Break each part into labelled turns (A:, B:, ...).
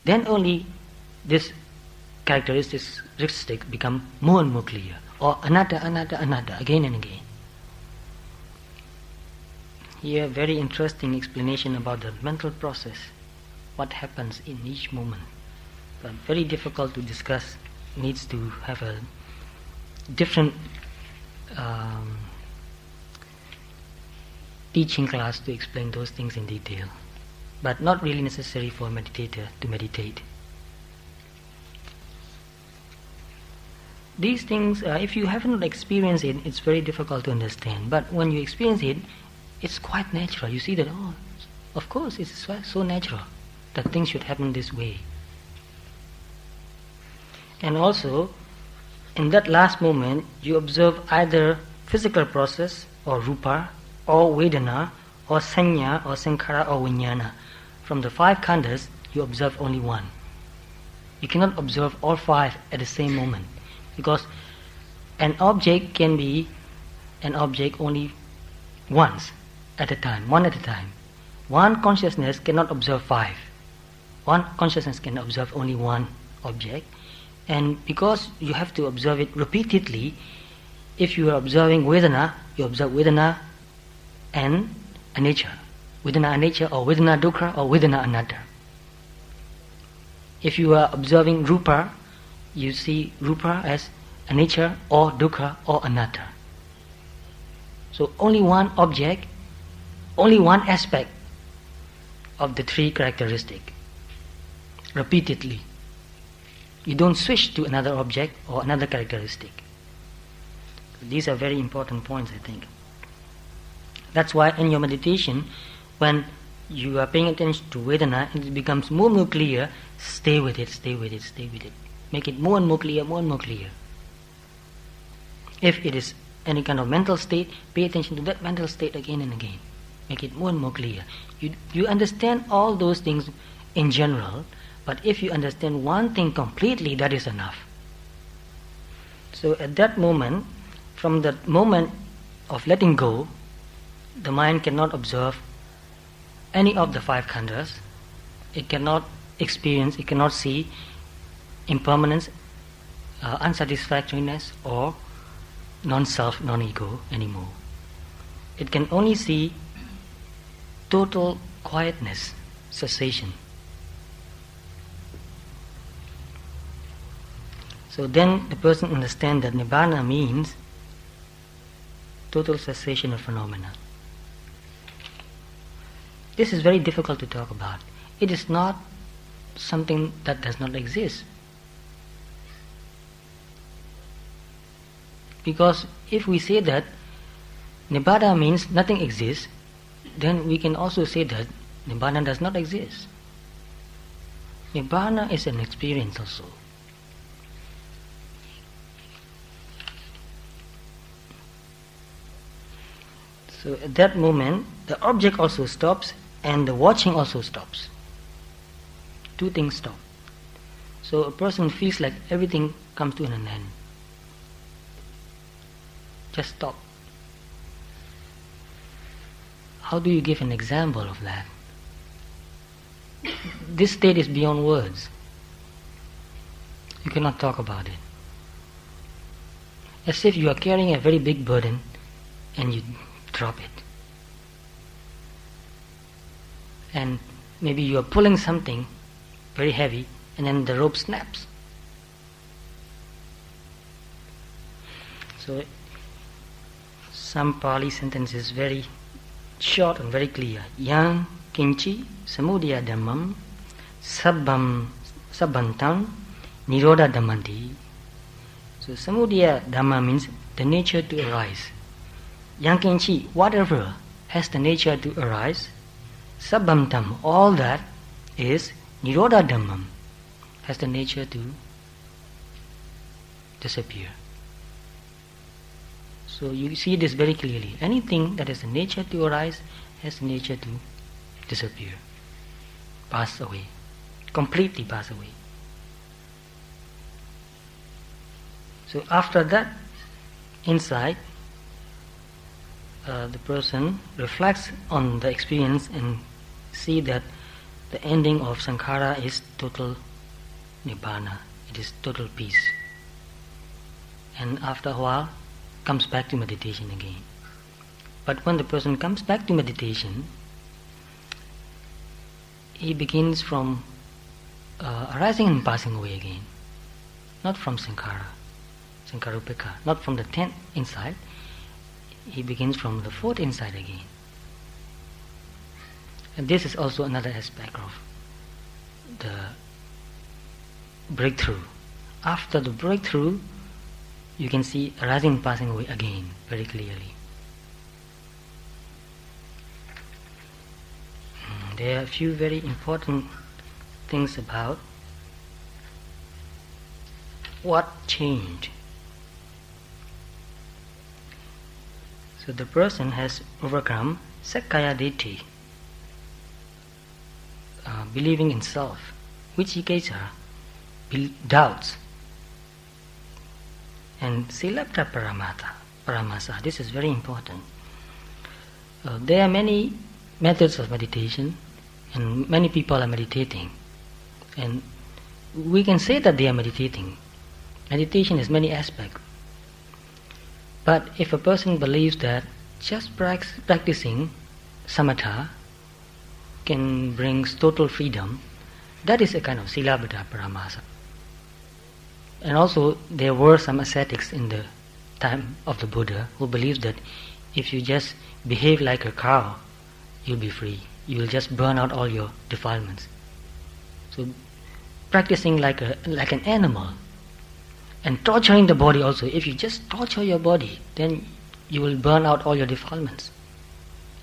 A: then only this characteristic become more and more clear, or anatta, again and again. Here, very interesting explanation about the mental process, what happens in each moment, but very difficult to discuss, needs to have a different teaching class to explain those things in detail, but not really necessary for a meditator to meditate. These things, if you haven't experienced it, it's very difficult to understand, but when you experience it, it's quite natural. You see that, oh, of course, it's so natural that things should happen this way. And also, in that last moment, you observe either physical process, or rupa, or vedana, or sanya, or sankhara, or vijnana. From the 5 khandhas, you observe only one. You cannot observe all 5 at the same moment, because an object can be an object only once at a time, one at a time. One consciousness cannot observe 5. One consciousness can observe only one object. And because you have to observe it repeatedly, if you are observing Vedana, you observe Vedana and anicca. Vedana anicca, or Vedana dukkha, or Vedana anatta. If you are observing Rupa, you see Rupa as anicca, or dukkha, or anatta. So only one object, only one aspect of the 3 characteristics, repeatedly. You don't switch to another object or another characteristic. These are very important points, I think. That's why in your meditation, when you are paying attention to Vedana and it becomes more and more clear, stay with it, stay with it, stay with it. Make it more and more clear, more and more clear. If it is any kind of mental state, pay attention to that mental state again and again. Make it more and more clear. You understand all those things in general, but if you understand one thing completely, that is enough. So at that moment, from the moment of letting go, the mind cannot observe any of the 5 khandhas. It cannot experience, it cannot see impermanence, unsatisfactoriness, or non-self, non-ego anymore. It can only see total quietness, cessation. So then the person understands that Nibbana means total cessation of phenomena. This is very difficult to talk about. It is not something that does not exist. Because if we say that Nibbana means nothing exists, then we can also say that Nibbana does not exist. Nibbana is an experience also. So at that moment, the object also stops and the watching also stops. 2 things stop. So a person feels like everything comes to an end. Just stop. How do you give an example of that? This state is beyond words. You cannot talk about it. As if you are carrying a very big burden and you drop it. And maybe you are pulling something very heavy and then the rope snaps. So some Pali sentence is very short and very clear. Yang kinchi samudaya dhammam sabbantam nirodha dhammanti. So samudaya dhamma means the nature to arise. Yang kinchi, whatever has the nature to arise, sabbantam, all that is nirodha dhammam, has the nature to disappear. So you see this very clearly. Anything that has the nature to arise has the nature to disappear, pass away, completely pass away. So after that insight, the person reflects on the experience and see that the ending of sankhara is total nibbana. It is total peace. And after a while, comes back to meditation again. But when the person comes back to meditation, he begins from arising and passing away again. Not from sankhara, sankharupeka, not from the 10th insight. He begins from the 4th insight again. And this is also another aspect of the breakthrough. After the breakthrough, you can see arising and passing away again very clearly. There are a few very important things about what changed. So the person has overcome sakkaya ditthi, believing in self, vicikiccha, doubts, and silabdha paramasa. This is very important. There are many methods of meditation, and many people are meditating, and we can say that they are meditating. Meditation has many aspects. But if a person believes that just practicing samatha can bring total freedom, that is a kind of silabdha paramasa. And also there were some ascetics in the time of the Buddha who believed that if you just behave like a cow, you'll be free. You will just burn out all your defilements. So practicing like an animal and torturing the body also. If you just torture your body, then you will burn out all your defilements.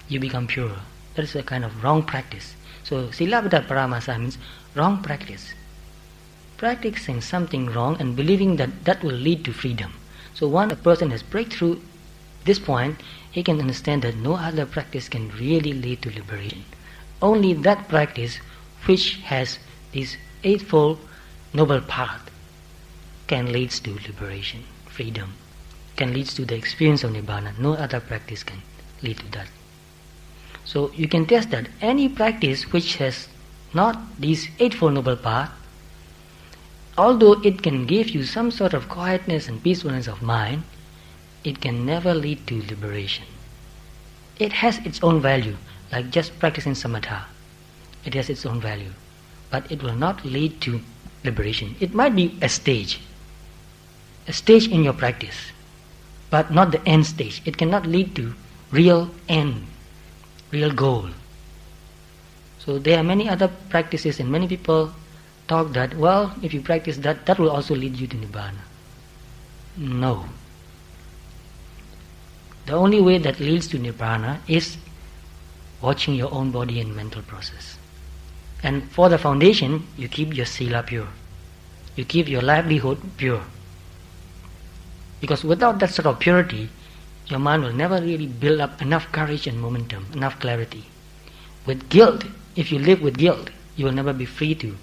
A: You become pure. That is a kind of wrong practice. So silabdha paramasa means wrong practice. Practicing something wrong and believing that that will lead to freedom. So once a person has breakthrough this point, he can understand that no other practice can really lead to liberation. Only that practice which has this eightfold noble path can lead to liberation, freedom, can lead to the experience of Nibbana. No other practice can lead to that. So you can test that any practice which has not this eightfold noble path, although it can give you some sort of quietness and peacefulness of mind, it can never lead to liberation. It has its own value, like just practicing samatha. It has its own value, but it will not lead to liberation. It might be a stage in your practice, but not the end stage. It cannot lead to real end, real goal. So there are many other practices, and many people talk that, well, if you practice that, that will also lead you to Nibbana. No. The only way that leads to Nibbana is watching your own body and mental process. And for the foundation, you keep your sila pure. You keep your livelihood pure. Because without that sort of purity, your mind will never really build up enough courage and momentum, enough clarity. With guilt, if you live with guilt, you will never be free to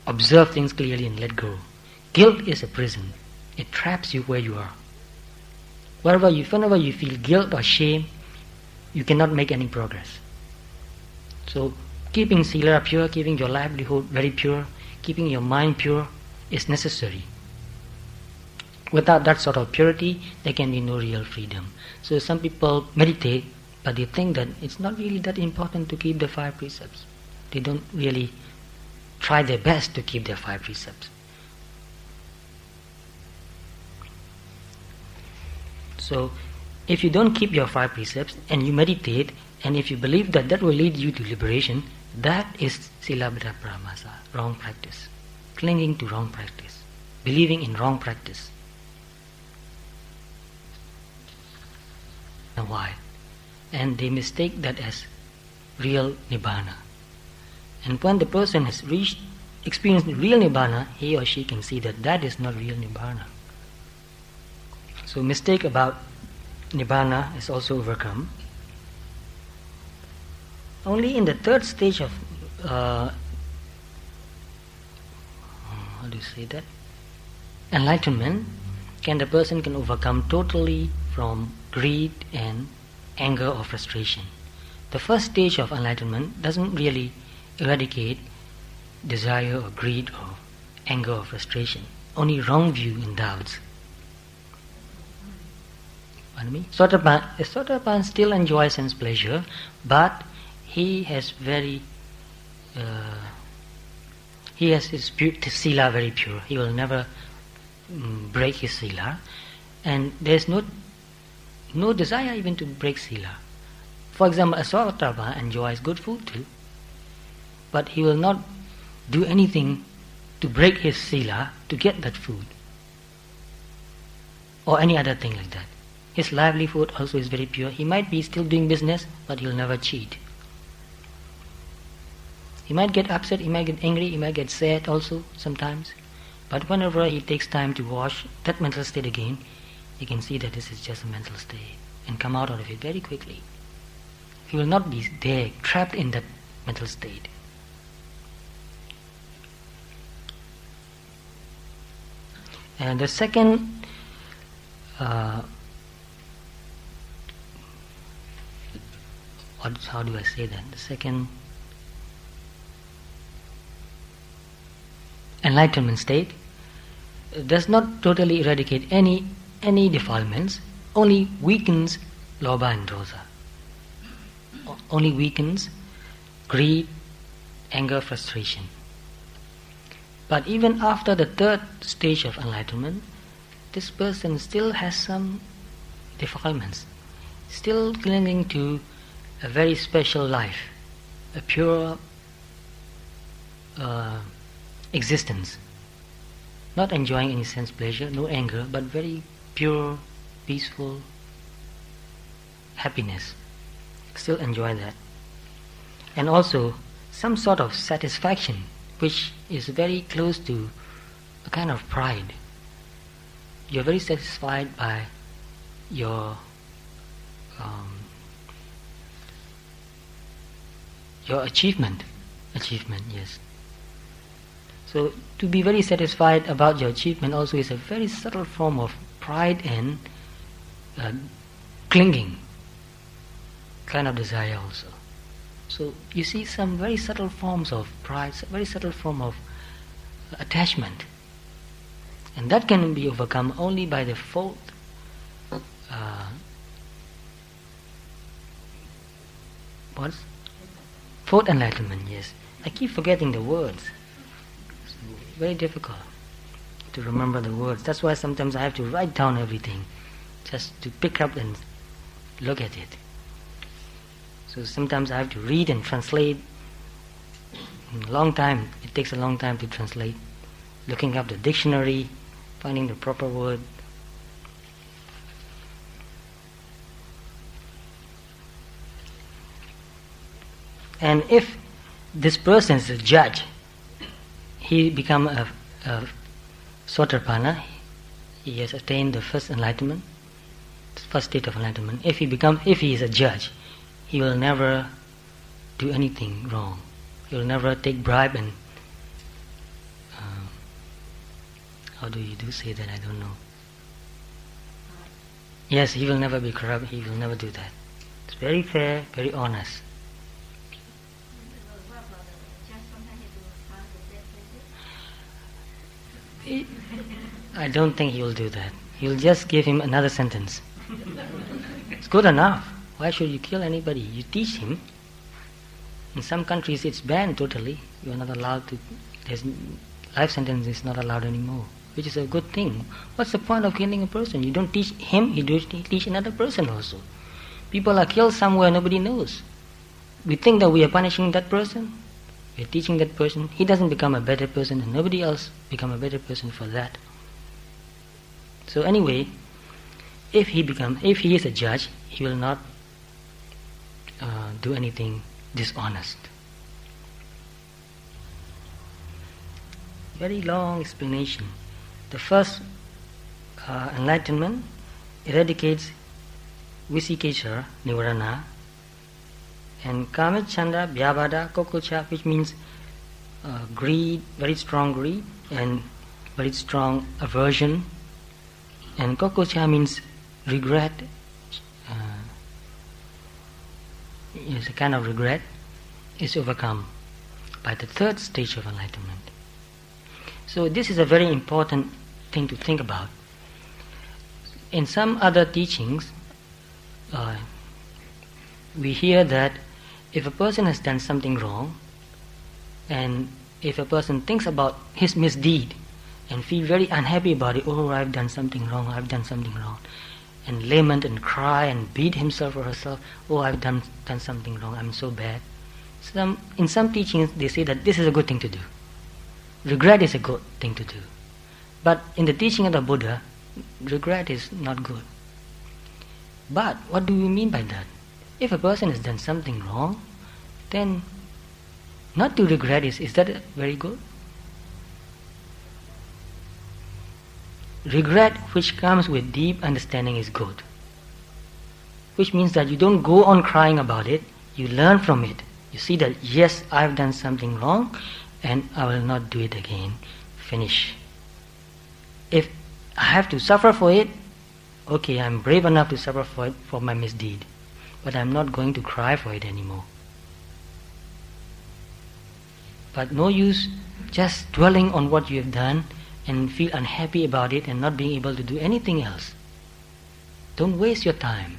A: observe things clearly and let go. Guilt is a prison. It traps you where you are. Whenever you feel guilt or shame, you cannot make any progress. So keeping sila pure, keeping your livelihood very pure, keeping your mind pure is necessary. Without that sort of purity, there can be no real freedom. So some people meditate, but they think that it's not really that important to keep the 5 precepts. They don't really try their best to keep their 5 precepts. So if you don't keep your 5 precepts and you meditate, and if you believe that that will lead you to liberation, that is silabdha paramasa, wrong practice. Clinging to wrong practice. Believing in wrong practice. Now why? And they mistake that as real Nibbana. And when the person has experienced real Nibbana, he or she can see that that is not real Nibbana. So mistake about Nibbana is also overcome. Only in the 3rd stage of how do you say that? Enlightenment, can overcome totally from greed and anger or frustration. The first stage of enlightenment doesn't really eradicate desire or greed or anger or frustration. Only wrong view and doubts. Pardon me? Sotapan still enjoys sense pleasure, but he has his sila very pure. He will never break his sila, and there's no desire even to break sila. For example, a Sotapan enjoys good food too, but he will not do anything to break his sila to get that food or any other thing like that. His livelihood also is very pure. He might be still doing business, but he'll never cheat. He might get upset, he might get angry, he might get sad also sometimes, but whenever he takes time to wash that mental state again, he can see that this is just a mental state and come out of it very quickly. He will not be there, trapped in that mental state. And the second how do I say that? The second enlightenment state does not totally eradicate any defilements, only weakens lobha and dosa. Only weakens greed, anger, frustration. But even after the third stage of enlightenment, this person still has some defilements, still clinging to a very special life, a pure existence, not enjoying any sense pleasure, no anger, but very pure, peaceful happiness. Still enjoy that. And also some sort of satisfaction which is very close to a kind of pride. You're very satisfied by your achievement, yes. So to be very satisfied about your achievement also is a very subtle form of pride and clinging, kind of desire also. So you see some very subtle forms of pride, very subtle form of attachment, and that can be overcome only by the fourth fourth enlightenment. Yes, I keep forgetting the words. It's very difficult to remember the words. That's why sometimes I have to write down everything just to pick up and look at it. So sometimes I have to read and translate. It takes a long time to translate. Looking up the dictionary, finding the proper word. And if this person is a judge, he become a Sotapanna, he has attained the first enlightenment, first state of enlightenment. If he is a judge, he will never do anything wrong. He will never take bribe and how do you say that? I don't know. Yes, he will never be corrupt. He will never do that. It's very fair, very honest. I don't think he will do that. He will just give him another sentence. It's good enough. Why should you kill anybody? You teach him. In some countries it's banned totally. You are not allowed to. Life sentence is not allowed anymore, which is a good thing. What's the point of killing a person? You don't teach him, you teach another person also. People are killed somewhere, nobody knows. We think that we are punishing that person. We are teaching that person. He doesn't become a better person, and nobody else become a better person for that. So anyway, if he is a judge, he will not do anything dishonest. Very long explanation. The first enlightenment eradicates Visikesha, Nivarana, and Kamachanda, Vyavada, Kokocha, which means greed, very strong greed, and very strong aversion. And Kokocha means regret. It's a kind of regret. It's overcome. by the third stage of enlightenment. So this is a very important thing to think about. In some other teachings, we hear that if a person has done something wrong, and if a person thinks about his misdeed and feel very unhappy about it, oh, I've done something wrong, and lament and cry and beat himself or herself, oh, I've done something wrong, I'm so bad. In some teachings they say that this is a good thing to do. Regret is a good thing to do. But in the teaching of the Buddha, regret is not good. But what do we mean by that? If a person has done something wrong, then not to regret is that very good? Regret which comes with deep understanding is good. Which means that you don't go on crying about it, you learn from it. You see that, yes, I've done something wrong and I will not do it again. Finish. If I have to suffer for it, okay, I'm brave enough to suffer for it, for my misdeed. But I'm not going to cry for it anymore. But no use just dwelling on what you have done and feel unhappy about it and not being able to do anything else. Don't waste your time.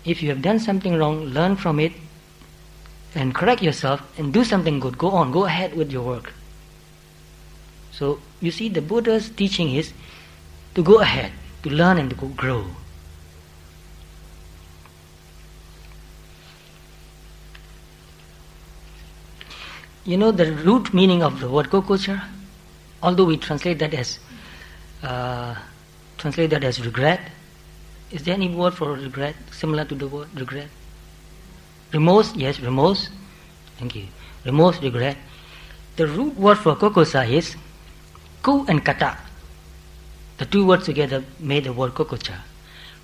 A: If you have done something wrong, learn from it and correct yourself and do something good. Go on, go ahead with your work. So you see, the Buddha's teaching is to go ahead, to learn and to grow. You know the root meaning of the word kokocha? Although we translate that as regret, is there any word for regret similar to the word regret? Remorse, yes, remorse. Thank you. Remorse, regret. The root word for kokosa is ku and kata. The two words together made the word kokocha.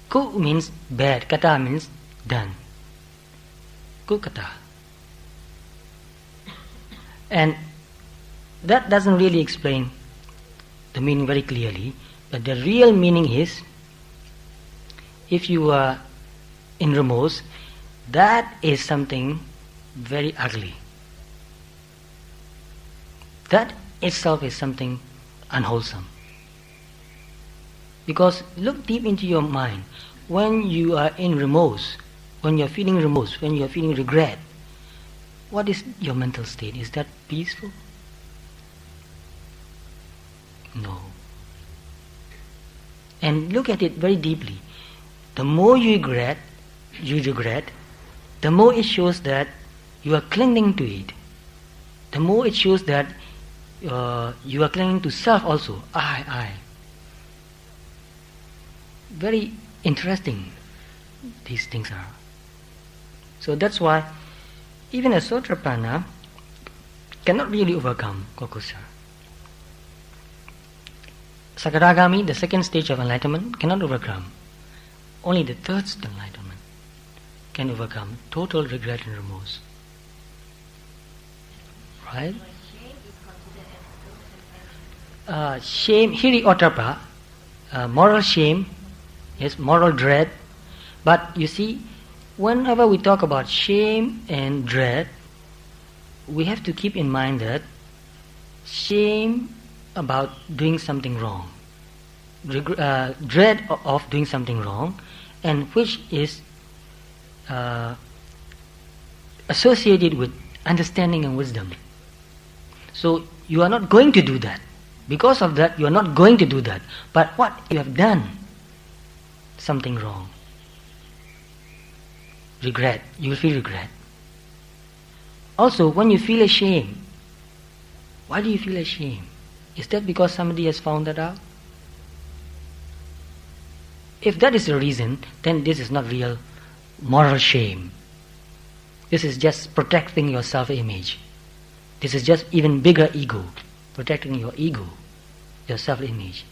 A: Ku means bad, kata means done. Ku kata. And that doesn't really explain the meaning very clearly, but the real meaning is, if you are in remorse, that is something very ugly. That itself is something unwholesome. Because look deep into your mind. When you are in remorse, when you are feeling remorse, when you are feeling regret, what is your mental state? Is that peaceful? No. And look at it very deeply. The more you regret, the more it shows that you are clinging to it. The more it shows that you are clinging to self also. I. Very interesting these things are. So that's why even a Sotapanna cannot really overcome kokosa. Sakaragami, the second stage of enlightenment, cannot overcome. Only the third enlightenment can overcome total regret and remorse. Right? Shame, hiri otapa, moral shame, yes, moral dread. But you see, whenever we talk about shame and dread, we have to keep in mind that shame about doing something wrong, dread of doing something wrong, and which is associated with understanding and wisdom. So you are not going to do that. Because of that, you are not going to do that. But what you have done? Something wrong. Regret. You will feel regret. Also, when you feel ashamed, why do you feel ashamed? Is that because somebody has found that out? If that is the reason, then this is not real moral shame. This is just protecting your self-image. This is just even bigger ego, protecting your ego, your self-image.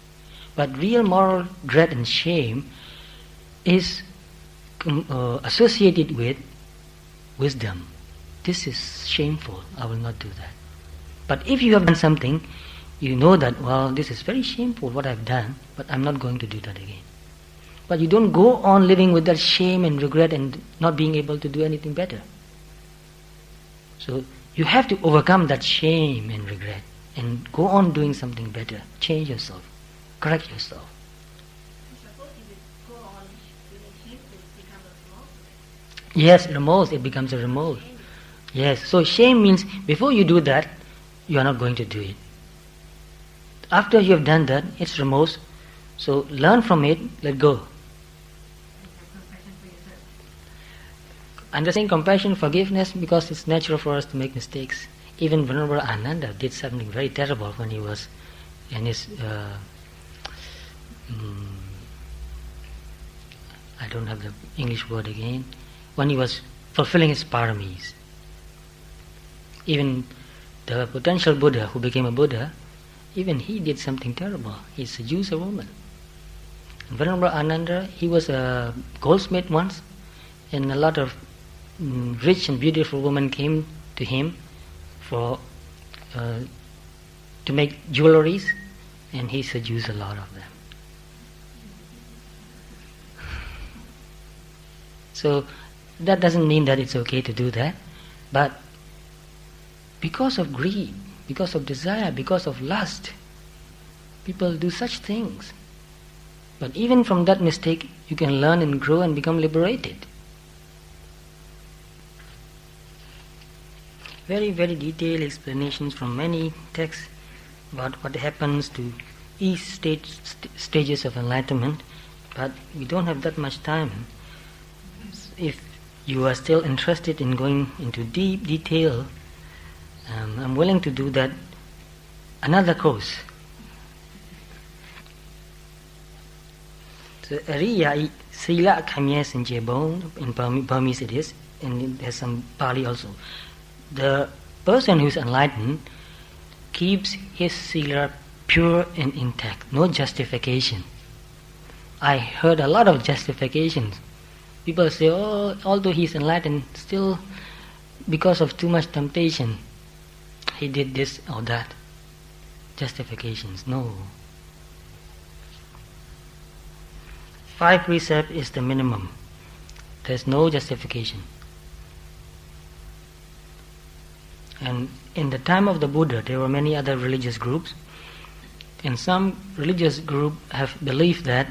A: But real moral dread and shame is associated with wisdom. This is shameful, I will not do that. But if you have done something, you know that, well, this is very shameful what I've done, but I'm not going to do that again. But you don't go on living with that shame and regret and not being able to do anything better. So You have to overcome that shame and regret and go on doing something better. Change yourself. Correct yourself.
B: Suppose if it go on feeling shameful, it becomes a remorse.
A: Yes, remorse, it becomes a remorse. Yes, so shame means before you do that, you are not going to do it. After you have done that, it's remorse. So learn from it, let go. Understanding compassion, forgiveness, because it's natural for us to make mistakes. Even Venerable Ananda did something very terrible when he was in his, I don't have the English word again, when he was fulfilling his paramis. Even the potential Buddha who became a Buddha, even he did something terrible. He seduced a woman. Venerable Ananda, he was a goldsmith once, and a lot of rich and beautiful women came to him for to make jewelries, and he seduced a lot of them. So that doesn't mean that it's okay to do that, but because of greed, because of desire, because of lust, people do such things. But even from that mistake, you can learn and grow and become liberated. Very, very detailed explanations from many texts about what happens to each stages of enlightenment, but we don't have that much time. If you are still interested in going into deep detail, I'm willing to do that another course. So Ariya Sila Kamya Sanjebon, in Burmese it is, and there's some Pali also. The person who is enlightened keeps his sila pure and intact, no justification. I heard a lot of justifications. People say, oh, although he's enlightened, still because of too much temptation, he did this or that. Justifications, no. 5 precepts is the minimum. There's no justification. And in the time of the Buddha, there were many other religious groups, and some religious group have believed that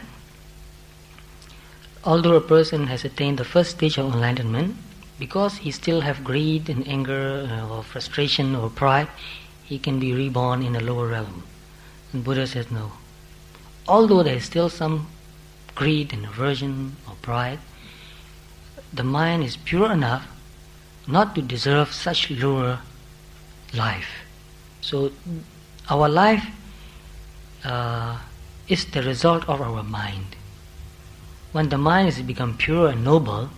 A: although a person has attained the first stage of enlightenment, because he still have greed and anger or frustration or pride, he can be reborn in a lower realm. And Buddha says no. Although there is still some greed and aversion or pride, the mind is pure enough not to deserve such lower life. So our life is the result of our mind. When the mind has become pure and noble,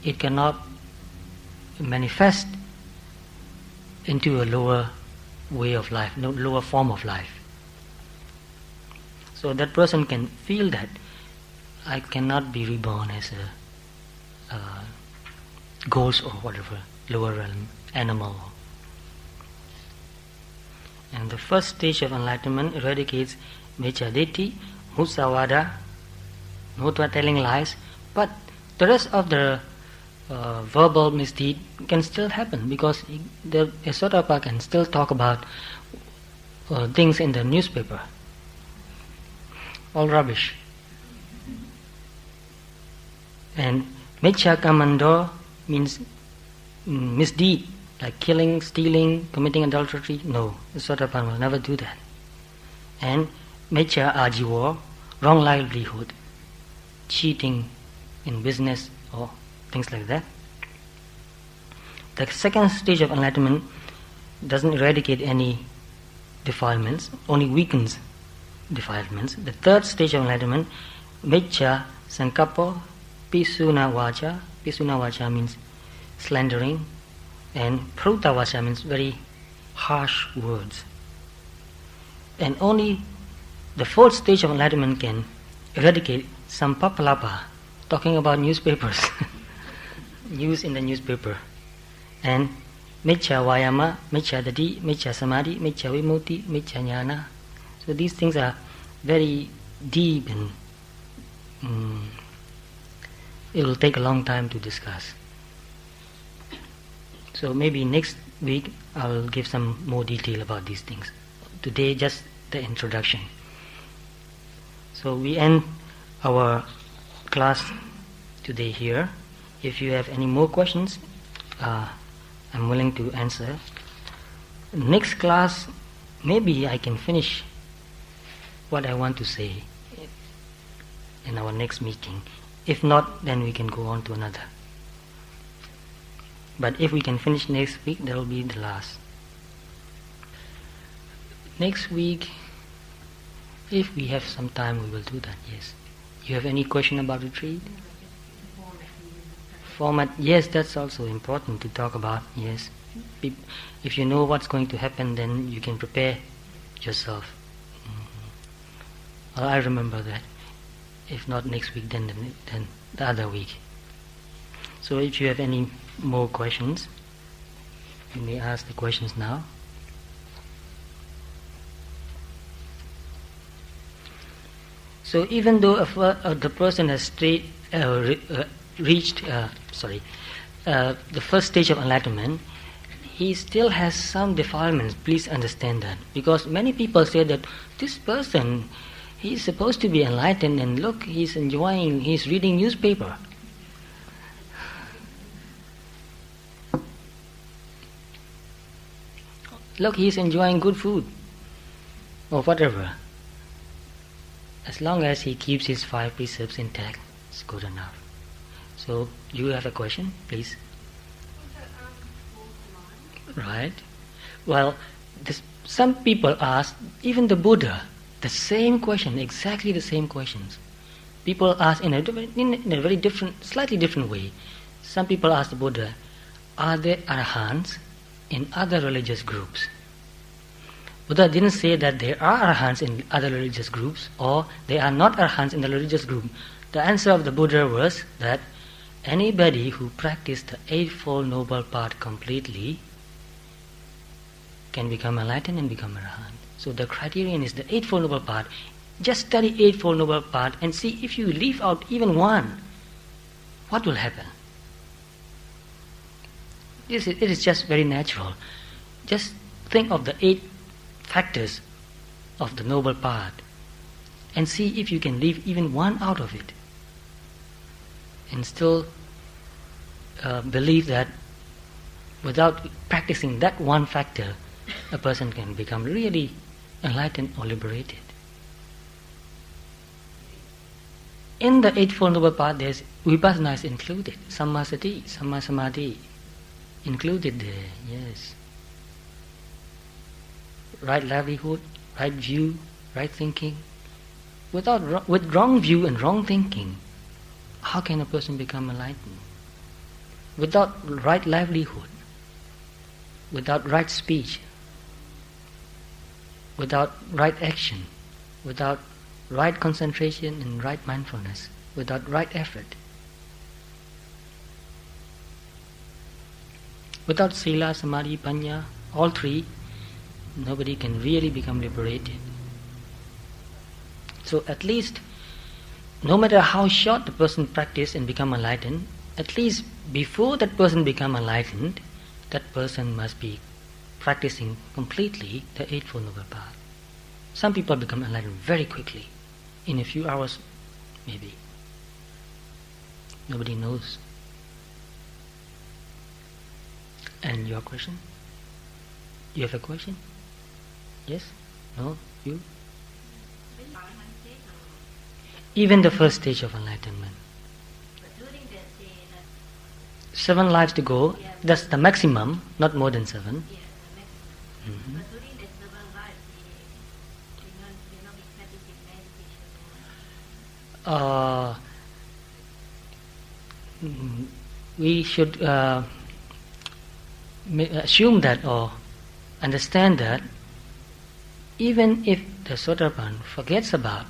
A: it cannot manifest into a lower way of life, no lower form of life. So that person can feel that I cannot be reborn as a ghost or whatever, lower realm, animal. And the first stage of enlightenment eradicates Mecchadeti, Musavada, no telling lies, but the rest of the verbal misdeed can still happen, because the Esotapa can still talk about things in the newspaper. All rubbish. And Meccha Kamando means misdeed, like killing, stealing, committing adultery. No, Esotapa will never do that. And Meccha Ajiwa, wrong livelihood, cheating in business or things like that. The second stage of enlightenment doesn't eradicate any defilements, only weakens defilements. The third stage of enlightenment, Meccha Sankapo Pisuna Vacha. Pisuna Vacha means slandering, and Pruta Vacha means very harsh words. And only the fourth stage of enlightenment can eradicate Sampapalapa, talking about newspapers, news in the newspaper. And Meccha Vayama, Meccha Dadi, Meccha Samadhi, Meccha Vimutti, Meccha Jnana. So these things are very deep, and it will take a long time to discuss. So maybe next week I'll give some more detail about these things. Today just the introduction. So we end our class today here. If you have any more questions, I'm willing to answer. Next class, maybe I can finish what I want to say in our next meeting. If not, then we can go on to another. But if we can finish next week, that will be the last. Next week, if we have some time, we will do that, yes. You have any question about retreat? Format, yes, that's also important to talk about, yes. If you know what's going to happen, then you can prepare yourself. I remember that. If not next week, then the other week. So if you have any more questions, you may ask the questions now. So even though the person has reached the first stage of enlightenment, he still has some defilements. Please understand that, because many people say that this person, he is supposed to be enlightened, and look, he's reading newspaper. Look, he's enjoying good food, or whatever. As long as he keeps his 5 precepts intact, it's good enough. So, you have a question, please? Right. Well, some people ask, even the Buddha, the same question, exactly the same questions. People ask in a very different, slightly different way. Some people ask the Buddha, are there arahants in other religious groups? Buddha didn't say that there are arahants in other religious groups, or they are not arahants in the religious group. The answer of the Buddha was that anybody who practiced the Eightfold Noble Path completely can become enlightened and become arahant. So the criterion is the Eightfold Noble Path. Just study Eightfold Noble Path and see if you leave out even one, what will happen? It is just very natural. Just think of the 8 factors of the Noble Path and see if you can leave even one out of it and still believe that without practicing that one factor, a person can become really enlightened or liberated. In the Eightfold Noble Path, there's vipassana is included, sammasati, sammasamadhi included there, yes. Right livelihood, right view, right thinking. With wrong view and wrong thinking, how can a person become enlightened? Without right livelihood, without right speech, without right action, without right concentration and right mindfulness, without right effort, without sila, samadhi, panya, all 3, nobody can really become liberated. So at least, no matter how short the person practice and become enlightened, at least before that person become enlightened, that person must be practicing completely the Eightfold Noble Path. Some people become enlightened very quickly, in a few hours maybe. Nobody knows. And your question? You have a question? Yes? No? You? Even the first stage of enlightenment. 7 lives to go, that's the maximum, not more than 7. Mm-hmm. We should assume that or understand that even if the Sotapan forgets about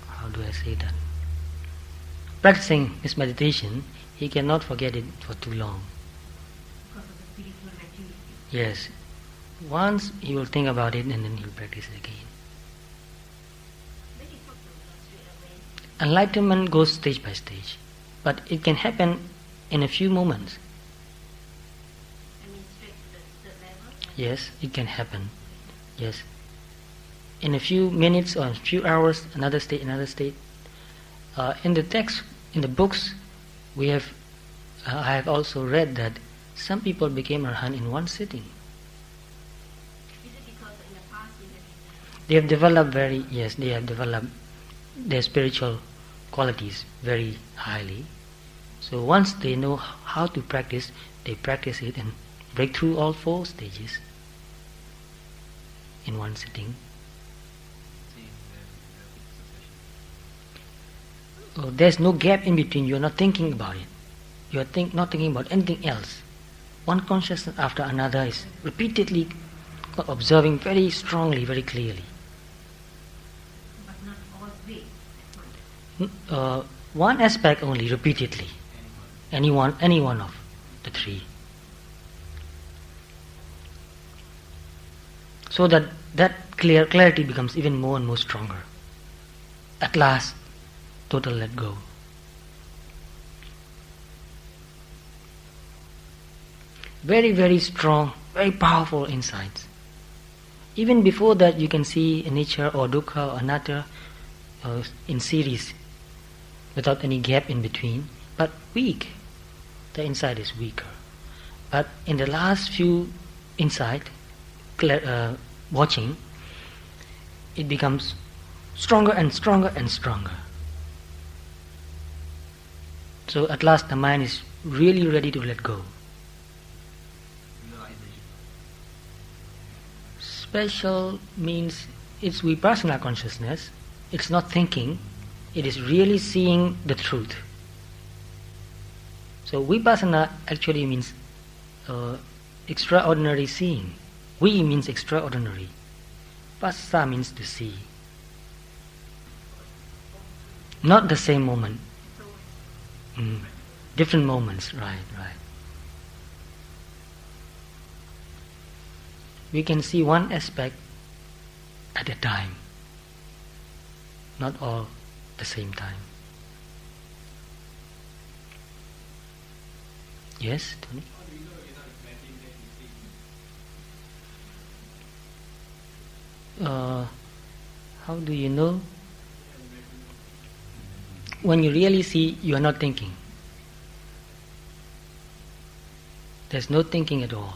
A: how do I say that? Practicing his meditation, he cannot forget it for too long.
B: Because of the spiritual maturity.
A: Yes. Once he will think about it and then he will practice it again. Enlightenment goes stage by stage. But it can happen in a few moments.
B: I mean, straight to the level?
A: Yes, it can happen. Yes. In a few minutes or a few hours, another state, another state. In the text, in the books, I have also read that some people became arhat in one sitting.
B: Is it because in the past
A: They have developed their spiritual qualities very highly. So once they know how to practice, they practice it and break through all 4 stages in one sitting. There's no gap in between. You're not thinking about it. You're not thinking about anything else. One consciousness after another is repeatedly observing very strongly, very clearly.
B: But not all 3
A: One aspect only, repeatedly. Any one of the 3. So that clarity becomes even more and more stronger. At last, total let go. Very, very strong, very powerful insights. Even before that, you can see anicca or dukkha or anatta in series, without any gap in between, but weak. The insight is weaker. But in the last few insight, watching, it becomes stronger and stronger and stronger. So at last the mind is really ready to let go. Special means it's vipassana consciousness. It's not thinking. It is really seeing the truth. So vipassana actually means extraordinary seeing. Vi means extraordinary. Passa means to see. Not the same moment. Different moments, right. We can see one aspect at a time, not all the same time. Yes, Tony? How do you know? When you really see, you are not thinking. There's no thinking at all.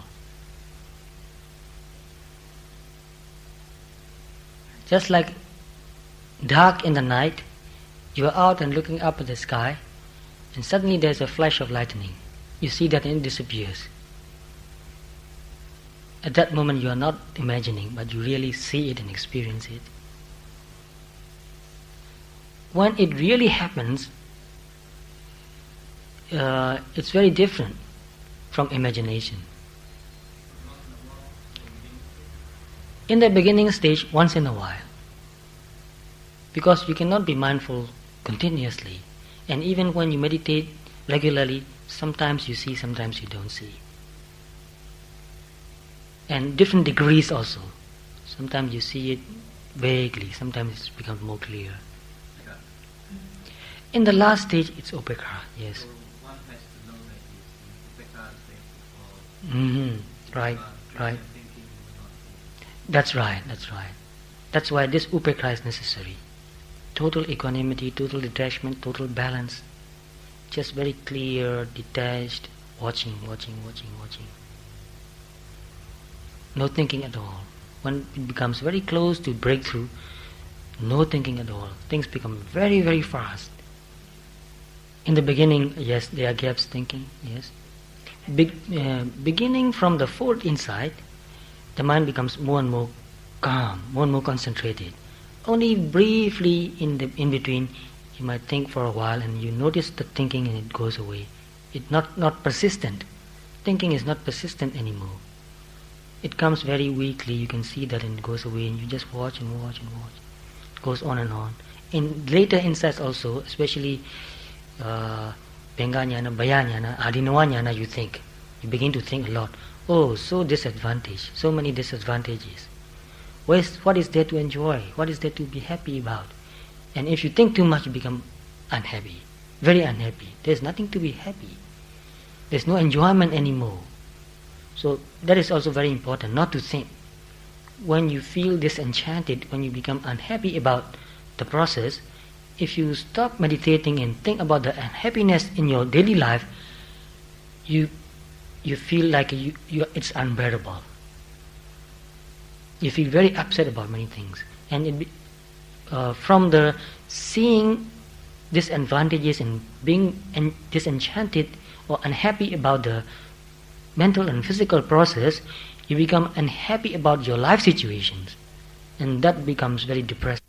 A: Just like dark in the night, you are out and looking up at the sky, and suddenly there's a flash of lightning. You see that and it disappears. At that moment you are not imagining, but you really see it and experience it. When it really happens, it's very different from imagination. In the beginning stage, once in a while, because you cannot be mindful continuously, and even when you meditate regularly, sometimes you see, sometimes you don't see. And different degrees also. Sometimes you see it vaguely, sometimes it becomes more clear. In the last stage, it's upekkha, yes.
C: So one has to know that upekkha state
A: Right.
C: Thinking.
A: That's right. That's why this upekkha is necessary. Total equanimity, total detachment, total balance. Just very clear, detached, watching. No thinking at all. When it becomes very close to breakthrough, no thinking at all. Things become very, very fast. In the beginning, yes, there are gaps thinking, yes. Beginning from the 4th insight, the mind becomes more and more calm, more and more concentrated. Only briefly in between, you might think for a while and you notice the thinking and it goes away. It's not persistent. Thinking is not persistent anymore. It comes very weakly, you can see that, and it goes away, and you just watch and watch. It goes on and on. In later insights also, especially Penga jnana, Bhaya jnana, Adinava jnana, you begin to think a lot. Oh, so many disadvantages. What is there to enjoy? What is there to be happy about? And if you think too much, you become unhappy. very unhappy. There's nothing to be happy. There's no enjoyment anymore. So that is also very important, not to think. When you feel disenchanted, when you become unhappy about the process, if you stop meditating and think about the unhappiness in your daily life, you feel like it's unbearable. You feel very upset about many things, and from the seeing disadvantages and being disenchanted or unhappy about the mental and physical process, you become unhappy about your life situations, and that becomes very depressing.